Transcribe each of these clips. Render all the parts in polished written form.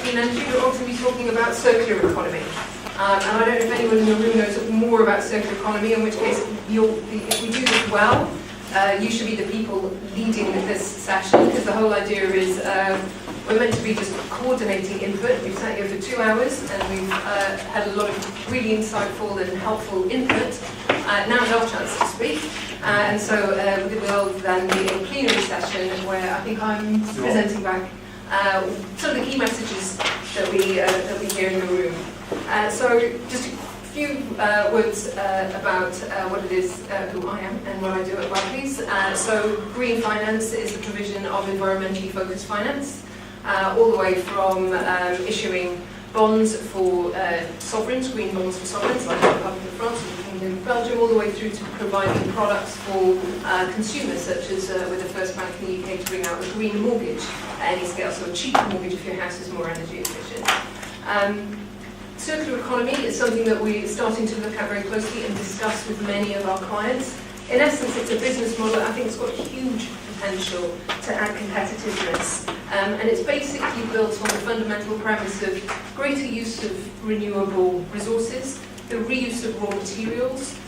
clean energy, we're also going to be talking about circular economy. And I don't know if anyone in the room knows more about circular economy, in which case, if we do this well, you should be the people leading this session, because the whole idea is we're meant to be just coordinating input. We've sat here for 2 hours, and we've had a lot of really insightful and helpful input. Now is our chance to speak. And so we'll then be a plenary session where I think I'm presenting back some of the key messages that we hear in the room. So just a few words about what it is, who I am and what I do at Barclays. So green finance is the provision of environmentally focused finance, all the way from issuing bonds for sovereigns, green bonds for sovereigns, like the Republic of France or the Kingdom of Belgium, all the way through to providing products for consumers, such as with the first bank in the UK to bring out a green mortgage at any scale, so a cheaper mortgage if your house is more energy efficient. Circular economy is something that we're starting to look at very closely and discuss with many of our clients. In essence, it's a business model that I think has got huge potential to add competitiveness. And it's basically built on the fundamental premise of greater use of renewable resources, the reuse of raw materials,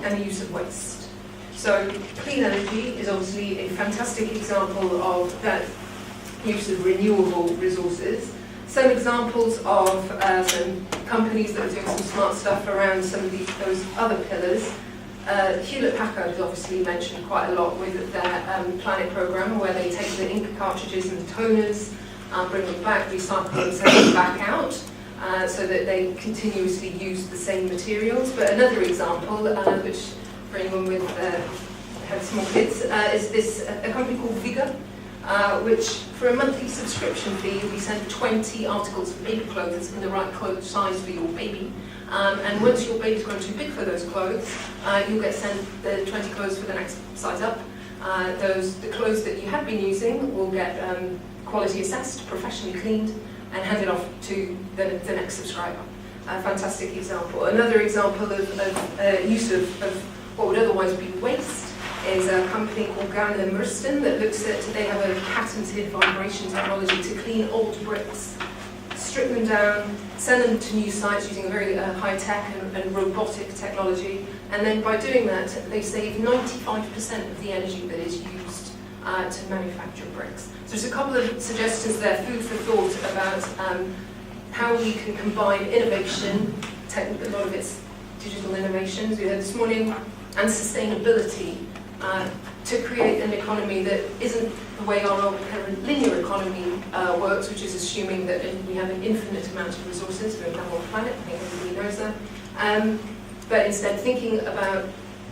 and the use of waste. So clean energy is obviously a fantastic example of that use of renewable resources. Some examples of some companies that are doing some smart stuff around some of those other pillars. Hewlett-Packard is obviously mentioned quite a lot with their Planet program, where they take the ink cartridges and the toners, bring them back, recycle them, send them back out, so that they continuously use the same materials. But another example, which for anyone with have small kids, is this a company called Vigor, which for a monthly subscription fee, you'll be sent 20 articles of baby clothes in the right clothes size for your baby. And once your baby's grown too big for those clothes, you'll get sent the 20 clothes for the next size up. The clothes that you had been using will get quality assessed, professionally cleaned, and handed off to the next subscriber. A fantastic example. Another example of use of what would otherwise be waste is a company called Garner Murston that looks at, they have a patented vibration technology to clean old bricks, strip them down, send them to new sites using a very high-tech and robotic technology, and then by doing that, they save 95% of the energy that is used to manufacture bricks. So there's a couple of suggestions there, food for thought, about how we can combine innovation, a lot of it's digital innovations we heard this morning, and sustainability to create an economy that isn't the way our old current linear economy works, which is assuming that we have an infinite amount of resources. We have one planet, I think everybody knows that. But instead thinking about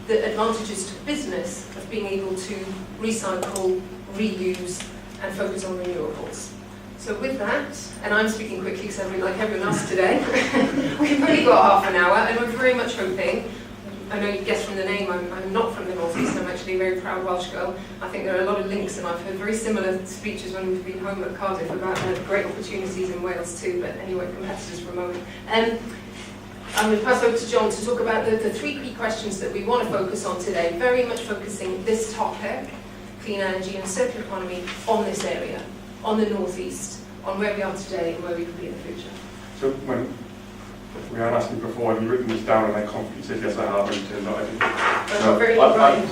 the advantages to business of being able to recycle, reuse, and focus on renewables. So with that, and I'm speaking quickly because like everyone else today, we've only got half an hour, and I'm very much hoping, I know you guessed from the name, I'm not from the North East, I'm actually a very proud Welsh girl. I think there are a lot of links, and I've heard very similar speeches when we've been home at Cardiff about great opportunities in Wales too, but anyway, competitors for a moment. I'm going to pass over to John to talk about the three key questions that we want to focus on today, very much focusing this topic, clean energy and circular economy, on this area, on the North East, on where we are today and where we could be in the future. So when we had asked you before, have you written this down, and I confidently said yes I have, and it turned out I didn't.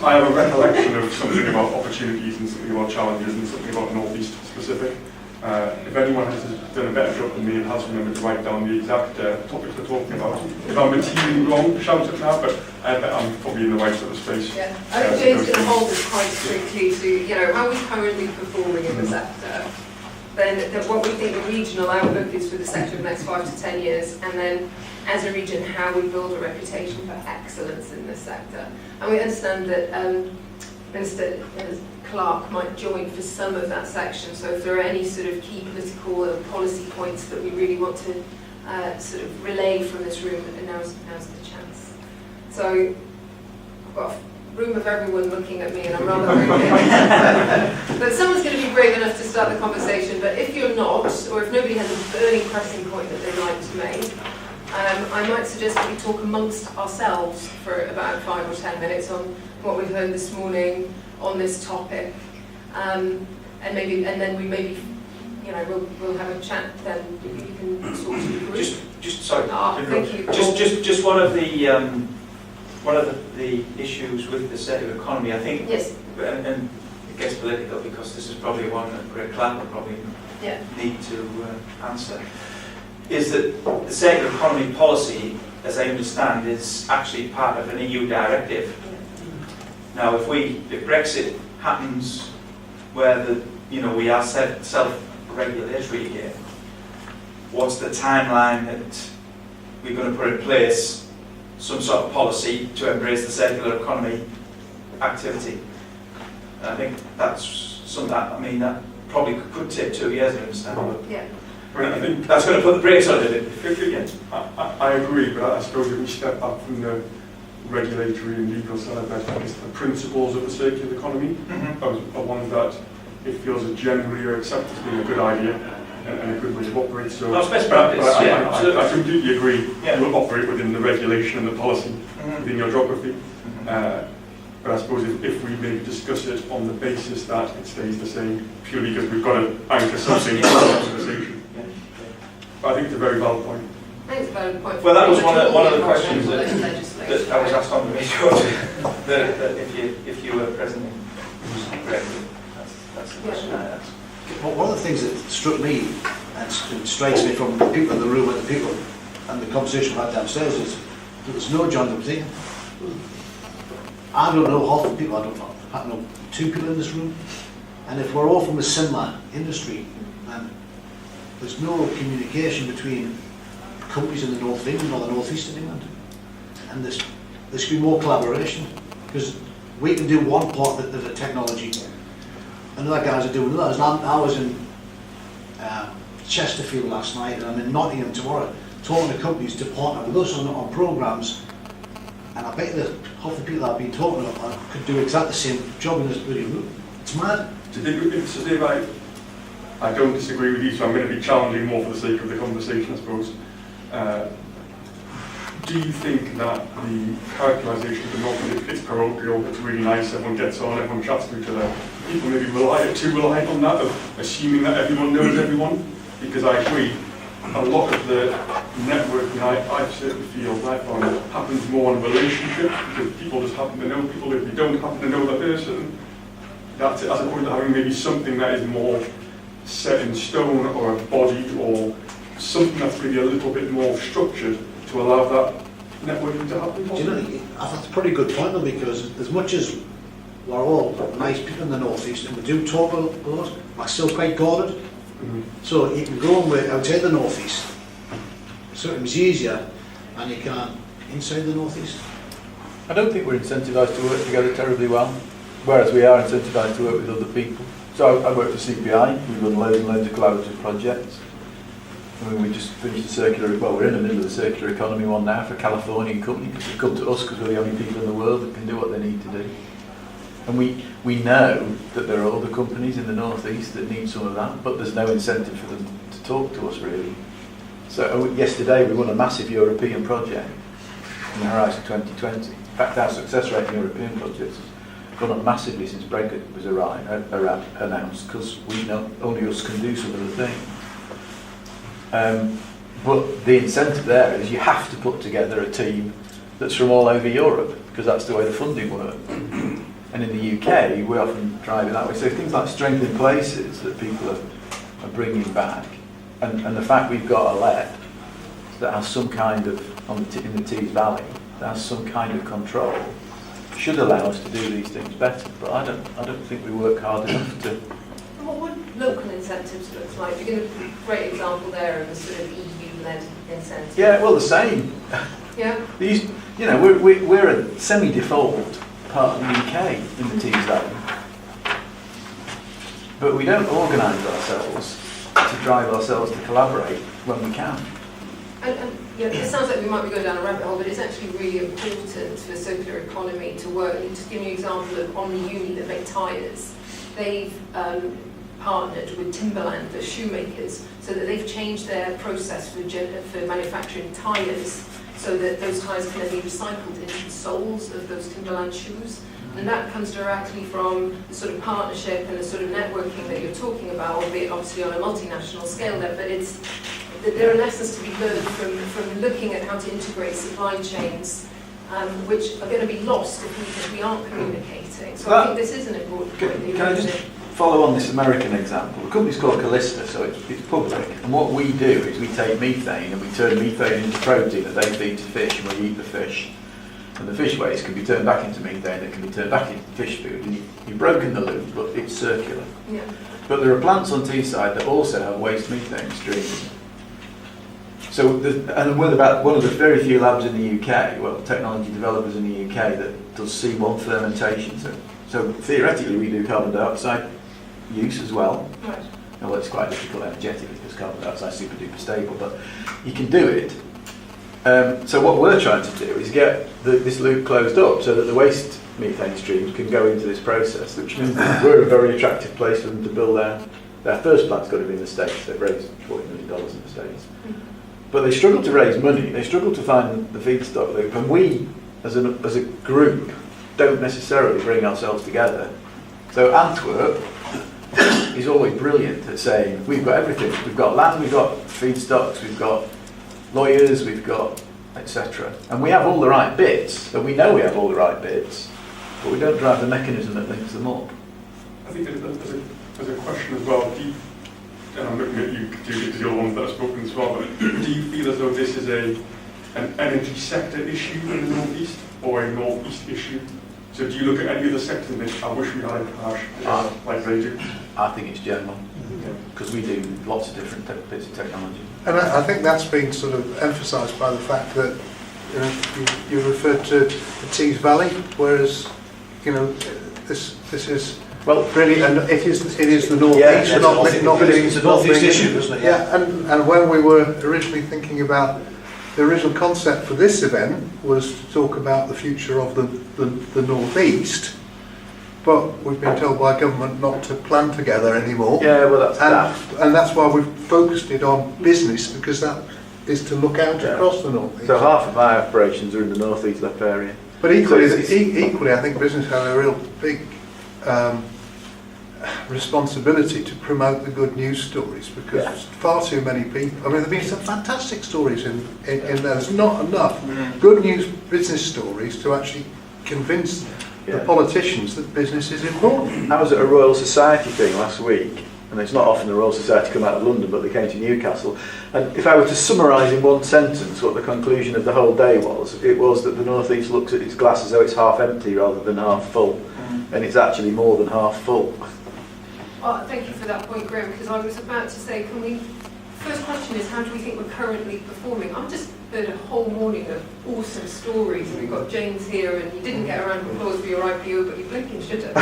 I have a recollection of something about opportunities and something about challenges and something about North East specific. If anyone has done a better job than me and has remembered to write down the exact topics we're talking about, if I'm materially wrong, shout it now, but I'm probably in the right sort of space. Yeah, I think James going to hold us quite strictly to, how we're currently performing in the sector, then what we think the regional outlook is for the sector in the next 5 to 10 years, and then as a region how we build a reputation for excellence in this sector. And we understand that Minister Clark might join for some of that section, so if there are any sort of key political or policy points that we really want to sort of relay from this room, now's the chance. So I've got a room of everyone looking at me, and I'm rather hoping but someone's going to be brave enough to start the conversation. But if you're not, or if nobody has a burning pressing point that they'd like to make, I might suggest that we talk amongst ourselves for about 5 or 10 minutes on what we've heard this morning on this topic, and then we maybe you know, we'll have a chat then. You can sort of agree. Sorry. Thank you. Just one of the issues with the circular economy, I think. Yes. And it gets political because this is probably one that Greg Clark will probably need to answer. Is that the circular economy policy, as I understand, is actually part of an EU directive. Now, if Brexit happens, where we are self-regulatory again, what's the timeline that we're going to put in place some sort of policy to embrace the circular economy activity? And I think that's something that probably could take 2 years, I understand. Yeah. I think that's going to put the brakes on it. I agree, but I suppose if we step back from the regulatory and legal side, I guess the principles of the circular economy are ones that it feels are generally accepted as being a good idea and a good way to operate. So that's best practice. I completely agree. You will operate within the regulation and the policy within your geography. But I suppose if we maybe discuss it on the basis that it stays the same, purely because we've got to anchor something in the conversation. But I think it's a very valid point. I think it's a valid point. Well, that was one of the questions that I was asked on the video, that if you were present in Brexit, that's the question I asked. Well, one of the things that struck me and strikes me from the people in the room and the people and the conversation we had downstairs is that there's no John Dempsey. I don't know half the people, I don't know 2 people in this room, and if we're all from a similar industry, and there's no communication between companies in the north of England or the northeast of England, and there should be more collaboration, because we can do one part of the technology, and other guys are doing others. And I was in Chesterfield last night, and I'm in Nottingham tomorrow, talking to companies to partner with us on programs. And I bet that half the people I've been talking about could do exactly the same job in this bloody room. It's mad. So Dave, I don't disagree with you, so I'm going to be challenging more for the sake of the conversation, I suppose. Do you think that the characterisation of the North, it's parochial, it's really nice, everyone gets on, everyone chats to each other, people maybe too reliant on that, of assuming that everyone knows everyone? Because I agree, a lot of the networking I certainly feel I find happens more in relationships, because people just happen to know people. If you don't happen to know the person, that's it, as opposed to having maybe something that is more set in stone, or a body, or something that's maybe a little bit more structured to allow that networking to happen. Do you know, I think that's a pretty good point though, because as much as we're all nice people in the northeast and we do talk a lot, we're still quite guarded. So you can go and work outside the northeast, so it was easier, and you can't inside the northeast. I don't think we're incentivised to work together terribly well, whereas we are incentivised to work with other people. So I work for CPI, we run loads and loads of collaborative projects. I mean, we just finished we're in the middle of the circular economy one now for a Californian company, because they've come to us because we're the only people in the world that can do what they need to do. And we know that there are other companies in the northeast that need some of that, but there's no incentive for them to talk to us really. So yesterday we won a massive European project in the Horizon 2020. In fact, our success rate in European projects has gone up massively since Breakout was announced, because we know only us can do some of the things. But the incentive there is you have to put together a team that's from all over Europe, because that's the way the funding works. And in the UK, we often drive it that way. So things like strength in places that people are bringing back, and the fact we've got a LEP that has some kind of, in the Tees Valley, that has some kind of control, should allow us to do these things better. But I don't think we work hard enough to. What would local incentives look like? You're going to a great example there of a sort of EU-led incentive. Yeah, well, the same. Yeah. These, we're a semi-default part of the UK in the Tees Valley, but we don't organise ourselves to drive ourselves to collaborate when we can. And it sounds like we might be going down a rabbit hole, but it's actually really important for circular economy to work. And just give you an example of Omni Uni that make tyres. They've partnered with Timberland, the shoemakers, so that they've changed their process for manufacturing tyres, so that those tyres can then be recycled into the soles of those Timberland shoes. And that comes directly from the sort of partnership and the sort of networking that you're talking about, albeit obviously on a multinational scale there, but there are lessons to be learned from looking at how to integrate supply chains, which are going to be lost if we aren't communicating. So I think this is an important point. Can I just follow on this American example? The company's called Callista, so it's public. And what we do is we take methane and we turn methane into protein that they feed to fish, and we eat the fish. And the fish waste can be turned back into methane that can be turned back into fish food. And you've broken the loop, but it's circular. Yeah. But there are plants on Teesside that also have waste methane streams. So, and we're about one of the very few labs in the UK, well, technology developers in the UK, that does C1 fermentation. So theoretically, we do carbon dioxide use as well. Right. Well, it's quite difficult energetically because carbon dioxide is super duper stable, but you can do it. So what we're trying to do is get this loop closed up so that the waste methane streams can go into this process, which means we're a very attractive place for them to build their first plant's got to be in the States. They've raised $40 million in the States. But they struggle to raise money, they struggle to find the feedstock loop, and we, as a group, don't necessarily bring ourselves together. So Antwerp is always brilliant at saying, we've got everything. We've got land, we've got feedstocks, we've got lawyers, we've got etc. And we have all the right bits, and we know we have all the right bits, but we don't drive the mechanism that links them up. I think there's a question as well. And I'm looking at you, because you're the ones that have spoken as well, but do you feel as though this is an energy sector issue in the North East, or a North East issue? So do you look at any other sectors and think, I wish we had a like they do? I think it's general, because we do lots of different bits of technology. And I think that's been sort of emphasised by the fact that you referred to the Tees Valley, whereas this is really, and it is the North East, not being, it's a North East issue, isn't it? Yeah, and when we were originally thinking about the original concept for this event was to talk about the future of the North East. But we've been told by government not to plan together anymore. Yeah, well that's and that's why we've focused it on business, because that is to look out across the North East. So half of my operations are in the North East left area. But equally, I think business has a real big responsibility to promote the good news stories, because far too many people, I mean, there have been some fantastic stories in there. There's not enough good news business stories to actually convince the politicians that business is important. I was at a Royal Society thing last week, and it's not often the Royal Society come out of London, but they came to Newcastle. And if I were to summarise in one sentence what the conclusion of the whole day was, it was that the North East looks at its glass as though it's half empty rather than half full, and it's actually more than half full. Oh, thank you for that point, Graham, because I was about to say, first question is, how do we think we're currently performing? I've just heard a whole morning of awesome stories. We've got James here, and you didn't get a round of applause for your IPO, but you blinking should have.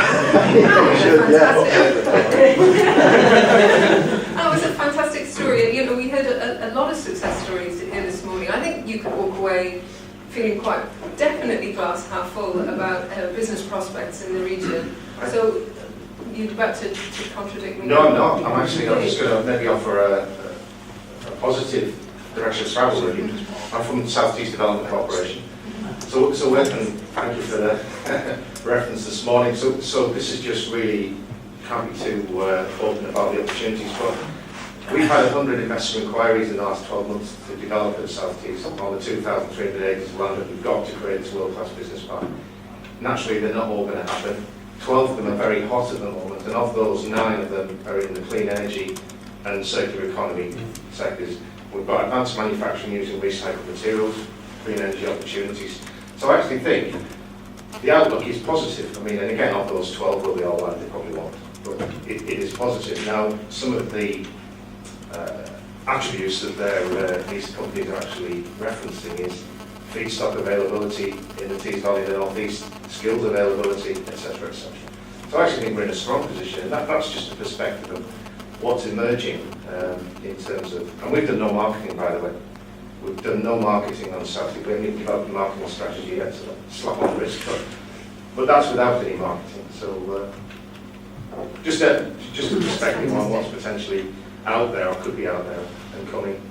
That was a fantastic story. And, we heard a lot of success stories here this morning. I think you could walk away feeling quite definitely glass half full about business prospects in the region. So you're about to contradict me? No, I'm not. I'm just going to maybe offer a positive direction of travel, really. I'm from the South East Development Corporation. So and thank you for the reference this morning. So this is just really, can't be too open about the opportunities, but we've had 100 investor inquiries in the last 12 months to develop the South East on the 2,300 acres of land that we've got to create this world-class business park. Naturally, they're not all going to happen. 12 of them are very hot at the moment, and of those, 9 of them are in the clean energy and circular economy sectors. We've got advanced manufacturing using recycled materials, clean energy opportunities. So I actually think the outlook is positive. I mean, and again, of those 12, will they all land? They probably won't. But it is positive. Now, some of the attributes that these companies are actually referencing is feedstock availability in the Tees Valley, the North East, skills availability, etc., etc. So I actually think we're in a strong position, and that's just a perspective of what's emerging in terms of, and we've done no marketing, by the way. We've done no marketing on South East. We haven't developed a marketing strategy yet, so slap on the wrist, but that's without any marketing. So just a perspective on what's potentially out there, or could be out there, and coming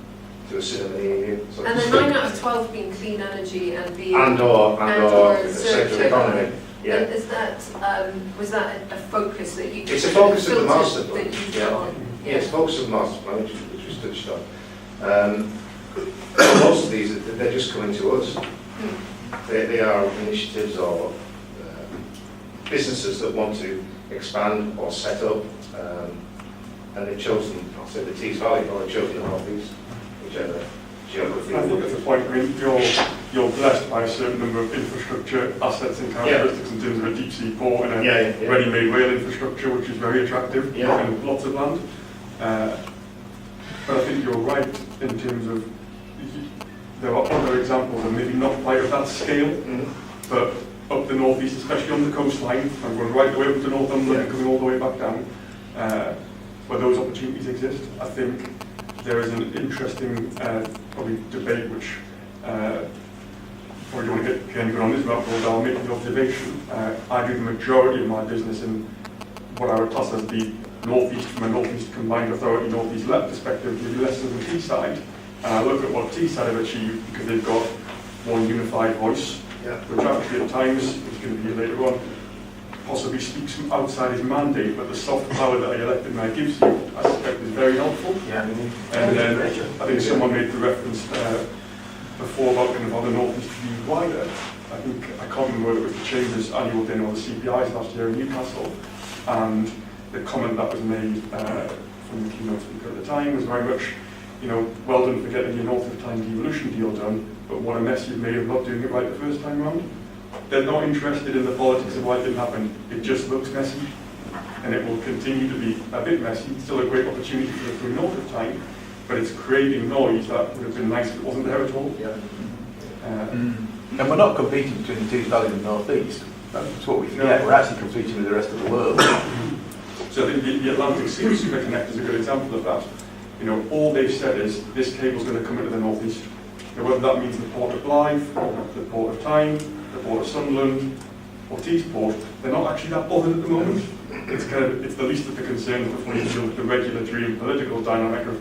to a cinema near you. And then 9 out of 12 being clean energy and being and or the circular economy. Yeah. And is that, was that a focus that you... It's a focus of the master plan. That you've Yeah. got? Yeah, it's a focus of the master plan, which was touched on. Most of these, they're just coming to us. They are initiatives or businesses that want to expand or set up, and they've chosen, I'll say, the Tees Valley, or they've chosen the North East, whichever geography. I think that's the point. I mean, you're blessed by a certain number of infrastructure assets and characteristics in terms of a deep sea port and a ready-made rail infrastructure, which is very attractive, and lots of land. But I think you're right in terms of there are other examples, and maybe not quite of that scale, but up the northeast, especially on the coastline, and going right the way up to Northumberland and coming all the way back down, where those opportunities exist. I think there is an interesting probably debate which probably don't want to get Ken going on this about, but I'll make the observation. I do the majority of my business in what I would class as the northeast, from a northeast combined authority, northeast left perspective, maybe less than Teesside. And I look at what Teesside have achieved because they've got one unified voice, which actually at times, which is going to be later on, possibly speaks from outside his mandate, but the soft power that I elected man gives you, I suspect, is very helpful. And then I think someone made the reference before about kind of how the Northeast to be wider. I think, I can't remember whether it was the Chamber's annual dinner or the CPI's last year in Newcastle, and the comment that was made from the keynote speaker at the time was very much, you know, well done for getting your North of Time devolution deal done, but what a mess you've made of not doing it right the first time round. They're not interested in the politics of why it didn't happen. It just looks messy, and it will continue to be a bit messy. It's still a great opportunity for the North of Time, but it's creating noise that would have been nice if it wasn't there at all. And we're not competing between the Tees Valley and the North East. That's what we forget. We're actually competing with the rest of the world. So the Atlantic Sea Super Connect is a good example of that. You know, all they've said is this cable's going to come into the North East. You know, whether that means the Port of Blythe, the Port of Tyne, the Port of Sunderland, or Teesport, they're not actually that bothered at the moment. It's kind of, it's the least of the concerns before you deal with the regulatory and political dynamic of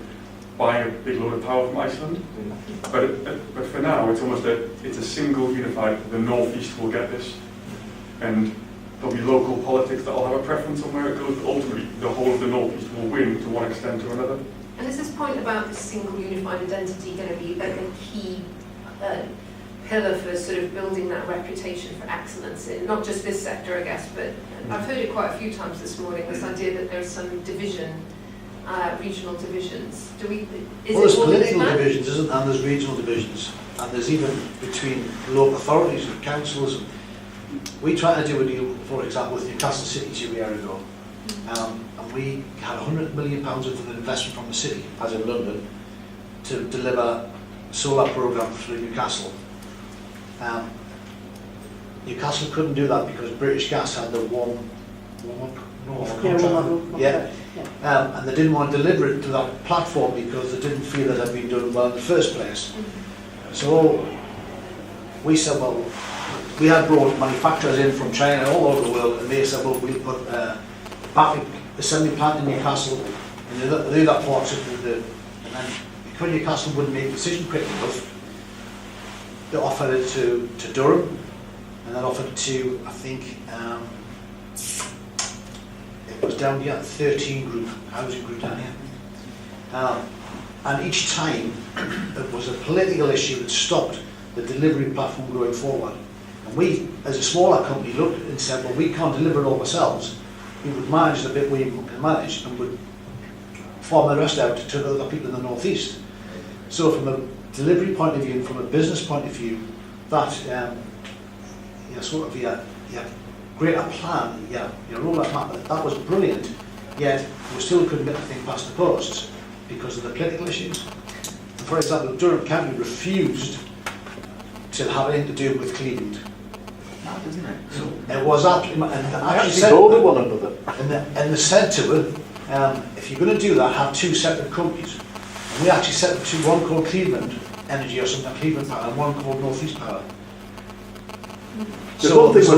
buying a big load of power from Iceland. But for now, it's almost it's a single unified, the North East will get this. And there'll be local politics that will have a preference on where it goes, but ultimately the whole of the North East will win to one extent or another. And is this point about this single unified identity going to be a key pillar for sort of building that reputation for excellence in not just this sector, I guess, but I've heard it quite a few times this morning, this idea that there's some division, regional divisions. There's political divisions, isn't there? And there's regional divisions. And there's even between local authorities and councils. We tried to do a deal, for example, with Newcastle City 2 years ago. And we had £100 million worth of investment from the city, as in London, to deliver a solar programme through Newcastle. Newcastle couldn't do that because British Gas had the one North contract. And they didn't want to deliver it to that platform because they didn't feel it had been done well in the first place. So we said, well, we had brought manufacturers in from China all over the world, and they said, well, we'll put a battery assembly plant in Newcastle, and they do that for us. And then because Newcastle wouldn't make a decision quick enough, they offered it to Durham, and then offered it to, I think, it was down here, 13 group, housing group down here. And each time, it was a political issue that stopped the delivery platform going forward. And we, as a smaller company, looked and said, well, we can't deliver it all ourselves. We would manage the bit we can manage and would farm the rest out to other people in the North East. So from a delivery point of view and from a business point of view, that sort of greater plan, roll that plan, that was brilliant, yet we still couldn't get the thing past the posts because of the political issues. For example, Durham County refused to have anything to do with Cleveland. Mad, isn't it? So it was actually, one another. And they said to it, if you're going to do that, have two separate companies. And we actually set up two, one called Cleveland Energy or something, Cleveland Power, and one called North East Power. So there's a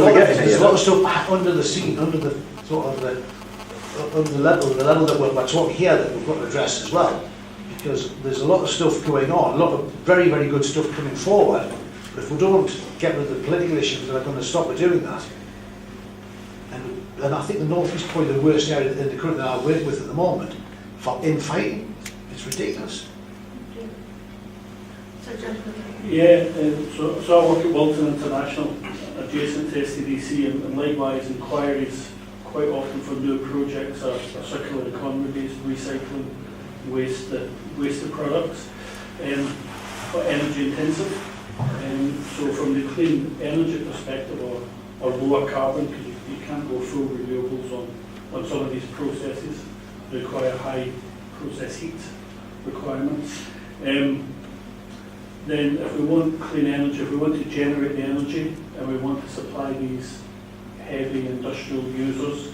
lot of stuff under the scene, under the sort of the level that we're talking here that we've got to address as well, because there's a lot of stuff going on, a lot of very, very good stuff coming forward. But if we don't get rid of the political issues that are going to stop us doing that, and I think the North East is probably the worst area in the country that I work with at the moment for infighting. It's ridiculous. Yeah, so I work at Wilton International, adjacent to STDC, and likewise inquiries quite often for new projects are circular economy based, recycling waste products, for energy intensive. So from the clean energy perspective or lower carbon, because you can't go full renewables on some of these processes, require high process heat requirements. Then if we want clean energy, if we want to generate the energy and we want to supply these heavy industrial users,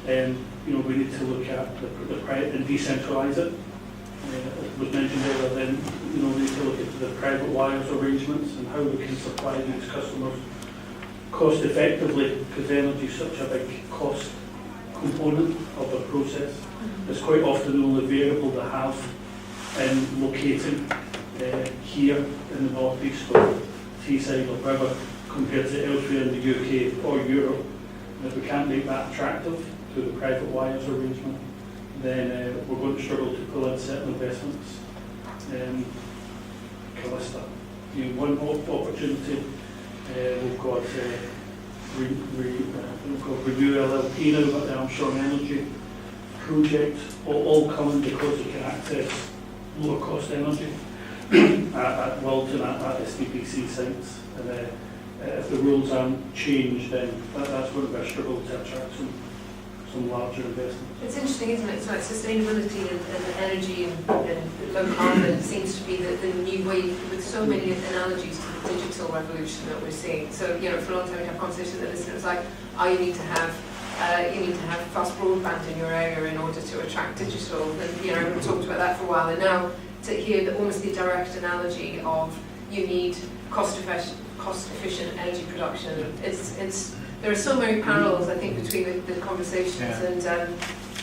we need to look at the private and decentralise it. It was mentioned earlier, then we need to look at the private wires arrangements and how we can supply these customers cost effectively, because energy is such a big cost component of the process. It's quite often the only variable to have in locating here in the North East or Teesside or wherever compared to elsewhere in the UK or Europe. And if we can't make that attractive to the private wires arrangement, then we're going to struggle to pull in certain investments. Callista, one opportunity, we've got Renew LLP now, but the Armstrong Energy project, all coming because you can access lower cost energy at Wilton, at SDPC sites. And if the rules aren't changed, then that's going to be a struggle to attract some larger investments. It's interesting, isn't it? So like sustainability and energy and low carbon seems to be the new way, with so many analogies to the digital revolution that we're seeing. So, for a long time we have conversations with listeners like, you need to have fast broadband in your area in order to attract digital. And we've talked about that for a while. And now to hear almost the direct analogy of you need cost-efficient energy production. There are so many parallels, I think, between the conversations. And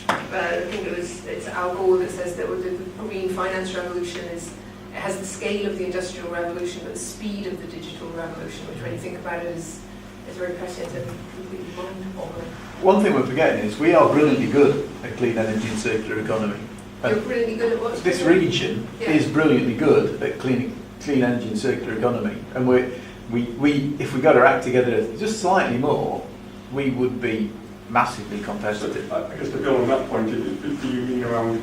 I think it's Al Gore that says that the green finance revolution has the scale of the industrial revolution, but the speed of the digital revolution, which when you think about it is very prescient and completely mind-boggling. One thing we're forgetting is we are brilliantly good at clean energy and circular economy. You're brilliantly good at what? This region is brilliantly good at clean energy and circular economy, and we if we got our act together just slightly more, we would be massively competitive. So, I guess to build on that point, do you mean around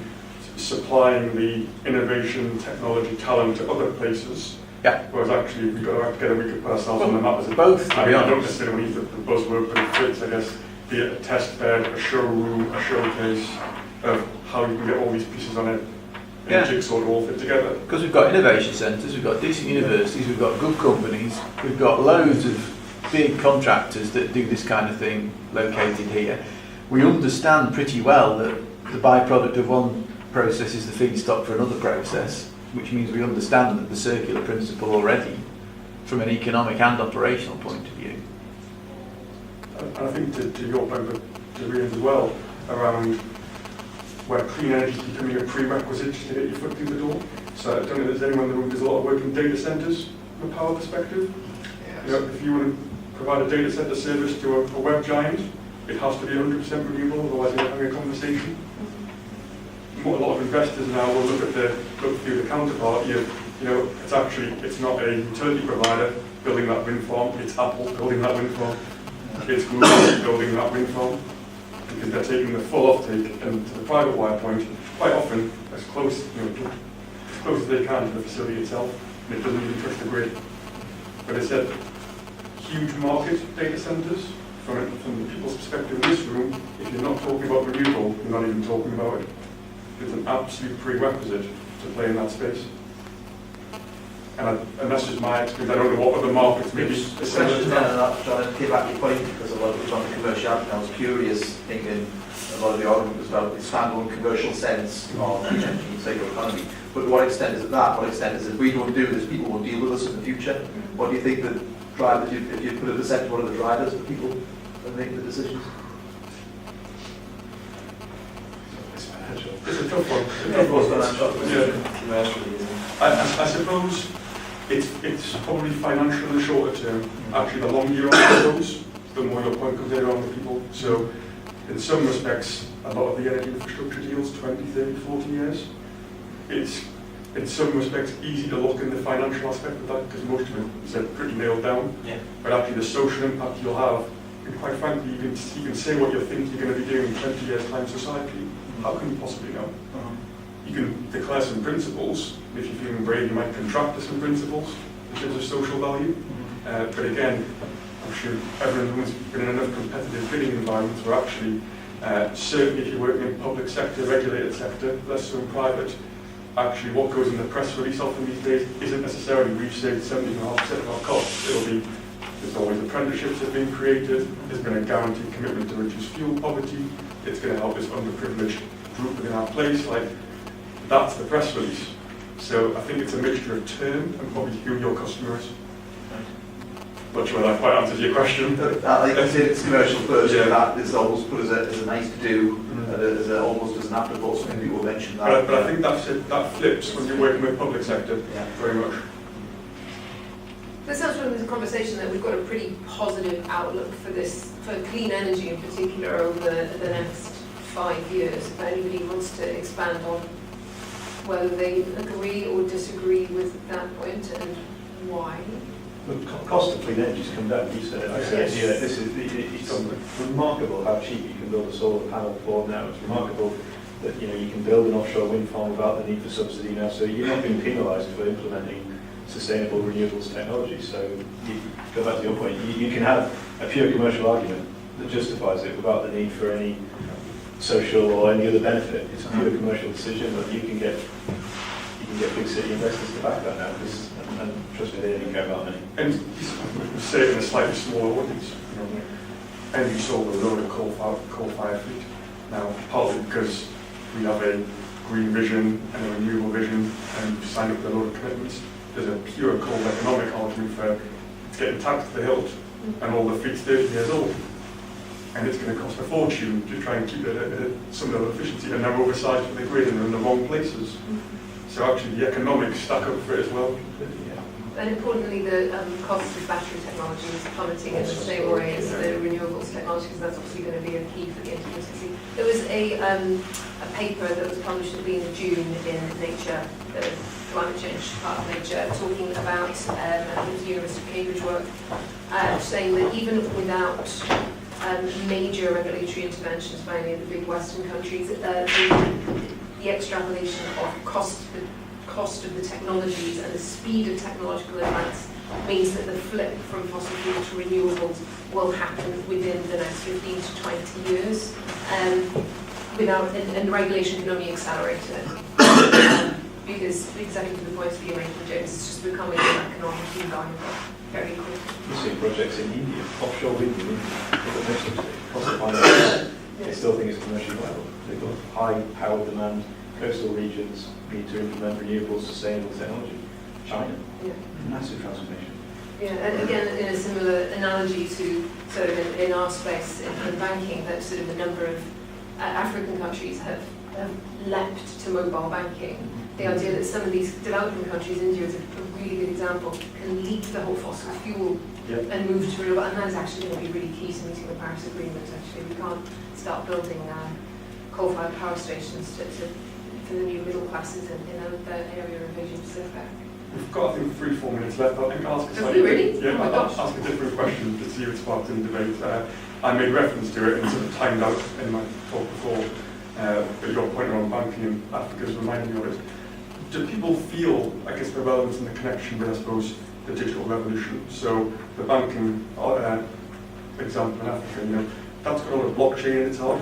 supplying the innovation, technology, talent to other places? Yeah. Whereas actually, if we got our act together, we could put ourselves on the map as a both. To be honest, I don't necessarily use the buzzword, but it fits, I guess. Be it a test bed, a showroom, a showcase of how you can get all these pieces on it. A jigsaw to all fit together. Because we've got innovation centres, we've got decent universities, we've got good companies, we've got loads of big contractors that do this kind of thing located here. We understand pretty well that the byproduct of one process is the feedstock for another process, which means we understand that the circular principle already from an economic and operational point of view. And I think to your point, but to Rhian as well, around where clean energy is becoming a prerequisite to get your foot through the door. So I don't know if there's anyone in the room, there's a lot of work in data centres from a power perspective. Yes. If you want to provide a data centre service to a web giant, it has to be 100% renewable, otherwise you're having a conversation. A lot of investors now will look through the counterpart. It's not a utility provider building that wind farm, it's Apple building that wind farm, it's Google building that wind farm. Because they're taking the full offtake, and to the private wire point, quite often as close as they can to the facility itself, and it doesn't even touch the grid. But it's a huge market, data centres, from the people's perspective in this room. If you're not talking about renewable, you're not even talking about it. It's an absolute prerequisite to play in that space. And that's just my experience. I don't know what other markets maybe are similar to that. I'm trying to get back your point, because a lot of it was on the commerciality. I was curious, thinking a lot of the argument was about the standalone commercial sense of energy and circular economy. But to what extent is it that? What extent is it if we don't do this, people will deal with us in the future? What do you think the drivers, if you put it aside, what are the drivers for people that make the decisions? It's a tough one. I suppose it's probably financial in the shorter term. Actually, the longer you're on those, the more your point comes in around the people. So in some respects, a lot of the energy infrastructure deals 20, 30, 40 years. It's in some respects easy to look in the financial aspect of that because most of it is pretty nailed down. Yeah. But actually the social impact you'll have, and quite frankly, you can say what you think you're going to be doing in 20 years' time society. How can you possibly know? You can declare some principles. If you're feeling brave, you might contract to some principles in terms of social value. But again, I'm sure everyone's been in enough competitive bidding environments where actually, certainly if you're working in public sector, regulated sector, less so in private, actually what goes in the press release often these days isn't necessarily we've saved 70.5% of our costs. It'll be there's always apprenticeships have been created, there's been a guaranteed commitment to reduce fuel poverty, it's going to help this underprivileged group within our place. Like, that's the press release. So I think it's a mixture of term and probably who your customer is. Not sure that quite answers your question. Like I said, it's commercial first, yeah. That is almost put as a nice to do, almost as an afterthought, something people mention that. But I think that flips when you're working with public sector, very much. This sounds from this conversation that we've got a pretty positive outlook for this, for clean energy in particular over the next 5 years. If anybody wants to expand on whether they agree or disagree with that point and why. The cost of clean energy has come down, you said. I said, yeah, it's remarkable how cheap you can build a solar panel for now. It's remarkable that you can build an offshore wind farm without the need for subsidy now. So you're not being penalised for implementing sustainable renewables technology. So you go back to your point, you can have a pure commercial argument that justifies it without the need for any social or any other benefit. It's a pure commercial decision that you can get big city investors to back that now. And trust me, they didn't care about money. And say it in a slightly smaller audience. ENGIE sold a load of coal-fired fleet. Now, partly because we have a green vision and a renewable vision, and we've signed up with a load of commitments. There's a pure coal economic argument for it's getting taxed to the hilt, and all the fleet's 30 years old. And it's going to cost a fortune to try and keep it at some level of efficiency, and they're oversized for the grid and they're in the wrong places. So actually the economics stack up for it as well. And importantly, the cost of battery technology is plummeting in the same way as the renewables technology, because that's obviously going to be a key for the intermittency. There was a paper that was published at the beginning of June in Nature, the climate change part of Nature, talking about the University of Cambridge work, saying that even without major regulatory interventions by any of the big Western countries, the extrapolation of cost of the technologies and the speed of technological advance means that the flip from fossil fuel to renewables will happen within the next 15 to 20 years. And regulation can only accelerate it. Because exactly to the point of you're making, James, it's just becoming an economically viable very quickly. You see projects in India, offshore wind in India, they still think it's commercially viable. They've got high power demand, coastal regions need to implement renewable, sustainable technology. China, massive transformation. Yeah, and again, in a similar analogy to sort of in our space in banking, that sort of a number of African countries have leapt to mobile banking. The idea that some of these developing countries, India is a really good example, can leap the whole fossil fuel and move to renewable, and that is actually going to be really key to meeting the Paris Agreement. Actually, we can't start building coal-fired power stations for the new middle classes in the area of Asia Pacific. We've got, I think, 3-4 minutes left. I think I'll ask a slightly really? Yeah, I'll ask a different question to see if it's sparked any debate. I made reference to it and sort of timed out in my talk before, but your point around banking in Africa is reminding me of it. Do people feel, I guess, the relevance and the connection with, I suppose, the digital revolution? So the banking example in Africa, that's got a lot of blockchain in its heart.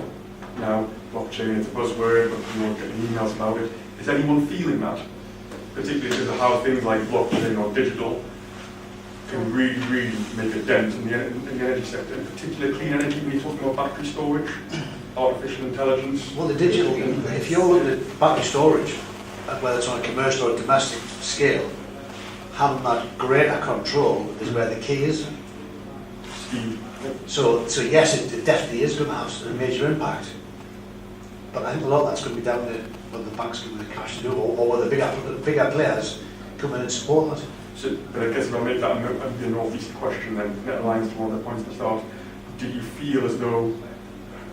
Now, blockchain is a buzzword, but people are getting emails about it. Is anyone feeling that? Particularly because of how things like blockchain or digital can really, really make a dent in the energy sector, in particular clean energy when you're talking about battery storage, artificial intelligence. Well, the digital, if you're looking at battery storage, whether it's on a commercial or domestic scale, having that greater control is where the key is. Speed. So yes, it definitely is going to have a major impact. But I think a lot of that's going to be down to whether the banks give the cash to do, or whether the bigger players come in and support that. So, but I guess if I make that a northeast question, then it aligns to one of the points at the start. Do you feel as though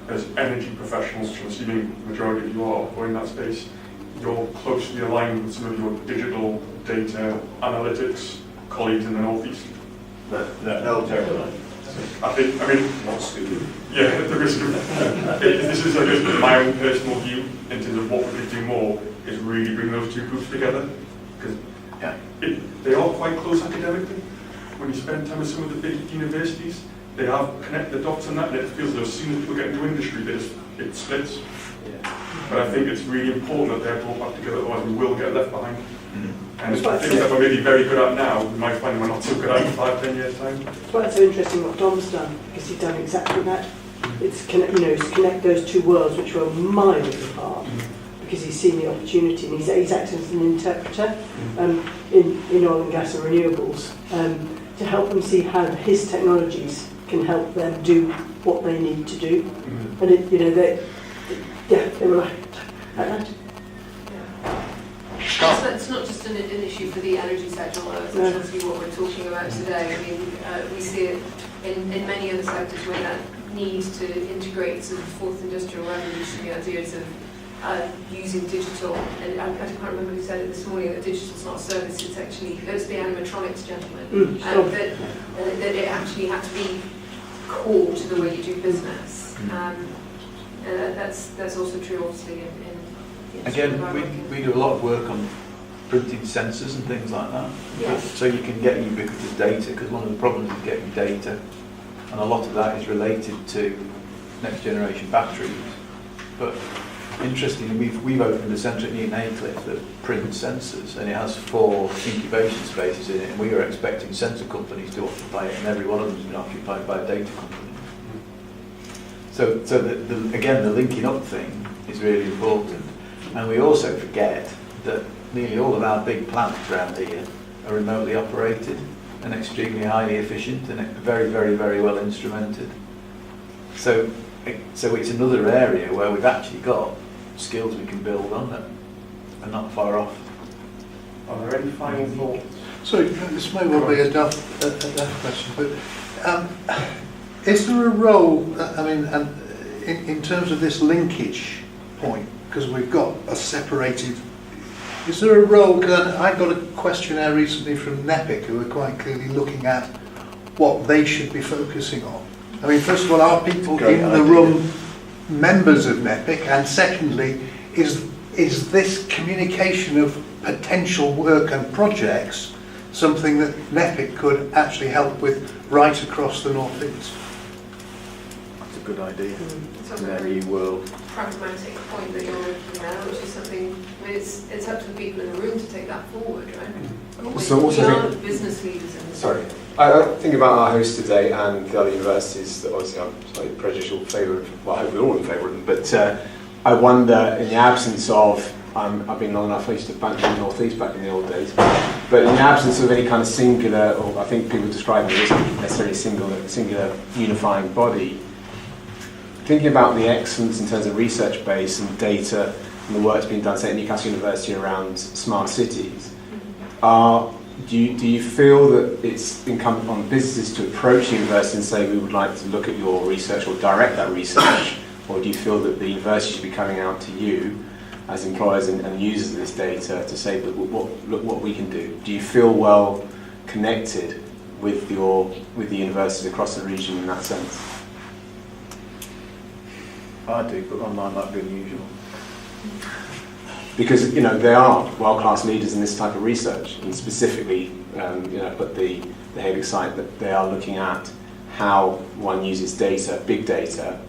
as energy professionals, which I'm assuming the majority of you are in that space, you're closely aligned with some of your digital data analytics colleagues in the Northeast? No, terrible. I mean, Not stupid. yeah, the risk of this is, I guess, my own personal view in terms of what we could do more is really bring those two groups together, because they are quite close academically. When you spend time with some of the big universities, they have connect the dots on that, and it feels as though as soon as people get into industry, it splits. Yeah. But I think it's really important that they're brought back together, otherwise we will get left behind. And it's things that we're maybe very good at now, we might find we're not so good at in 5-10 years' time. That's why it's so interesting what Dom's done, because he's done exactly that. It's connect those two worlds which were miles apart, because he's seen the opportunity, and he's acting as an interpreter in oil and gas and renewables to help them see how his technologies can help them do what they need to do. And they were like that. It's not just an issue for the energy sector, although that's obviously what we're talking about today. I mean, we see it in many other sectors where that need to integrate sort of fourth industrial revolution, the ideas of using digital. And I can't remember who said it this morning, that digital's not a service, it's actually, those the animatronics gentleman, that it actually had to be core to the way you do business. That's also true, obviously, in again, we do a lot of work on printing sensors and things like that. Yes. So you can get ubiquitous data, because one of the problems is getting data, and a lot of that is related to next generation batteries. But interestingly, we've opened a centre at Aycliffe that prints sensors, and it has 4 incubation spaces in it, and we were expecting sensor companies to occupy it, and every one of them has been occupied by a data company. So again, the linking up thing is really important. And we also forget that nearly all of our big plants around here are remotely operated and extremely highly efficient and very, very, very well instrumented. So it's another area where we've actually got skills we can build on that are not far off. Are there any final thoughts? Sorry, this may well be a daft question, but is there a role, in terms of this linkage point, because we've got a separated, is there a role, because I got a questionnaire recently from NEPIC who are quite clearly looking at what they should be focusing on. I mean, first of all, are people in the room members of NEPIC? And secondly, is this communication of potential work and projects something that NEPIC could actually help with right across the North East? That's a good idea. It's In a new world. Pragmatic point that you're making now, which is something, I mean, it's up to the people in the room to take that forward, right? So we are the business leaders in this. Sorry. I think about our host today and the other universities that obviously I'm slightly prejudicial favour of, well, I hope we're all in favour of them, but I wonder, in the absence of, I've been long enough, I used to bank in the North East back in the old days, but in the absence of any kind of singular, or I think people describe it as necessarily singular unifying body, thinking about the excellence in terms of research base and data and the work that's been done, say, at Newcastle University around smart cities, do you feel that it's incumbent on businesses to approach the university and say, we would like to look at your research or direct that research, or do you feel that the university should be coming out to you as employers and users of this data to say, look what we can do? Do you feel well connected with the universities across the region in that sense? I do, but online might be unusual. Because they are world-class leaders in this type of research, and specifically, at the Haynes site, that they are looking at how one uses data, big data,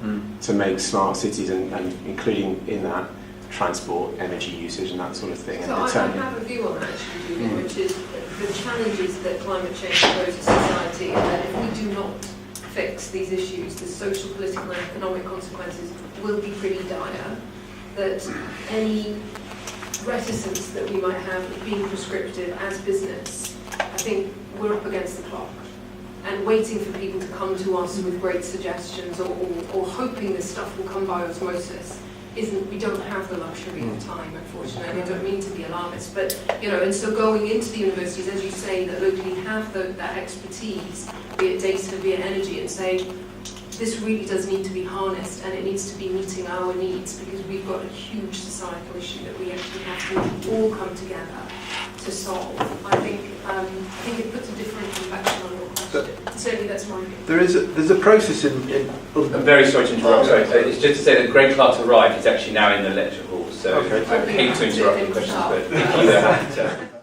to make smart cities, and including in that transport, energy usage, and that sort of thing. So I have a view on that, actually, Julian, which is the challenges that climate change poses to society, and that if we do not fix these issues, the social, political, and economic consequences will be pretty dire. That any reticence that we might have of being prescriptive as business, I think we're up against the clock. And waiting for people to come to us with great suggestions or hoping this stuff will come by osmosis we don't have the luxury of time, unfortunately. I don't mean to be alarmist, but, and so going into the universities, as you say, that locally have that expertise, be it data, be it energy, and say, this really does need to be harnessed, and it needs to be meeting our needs, because we've got a huge societal issue that we actually have to all come together to solve. I think it puts a different complexion on your question. Certainly that's my view. There's a process in I'm very sorry to interrupt. Sorry, it's just to say that Greg Clark arrived is actually now in the lecture hall, so okay. I hate to interrupt the questions, but thank you.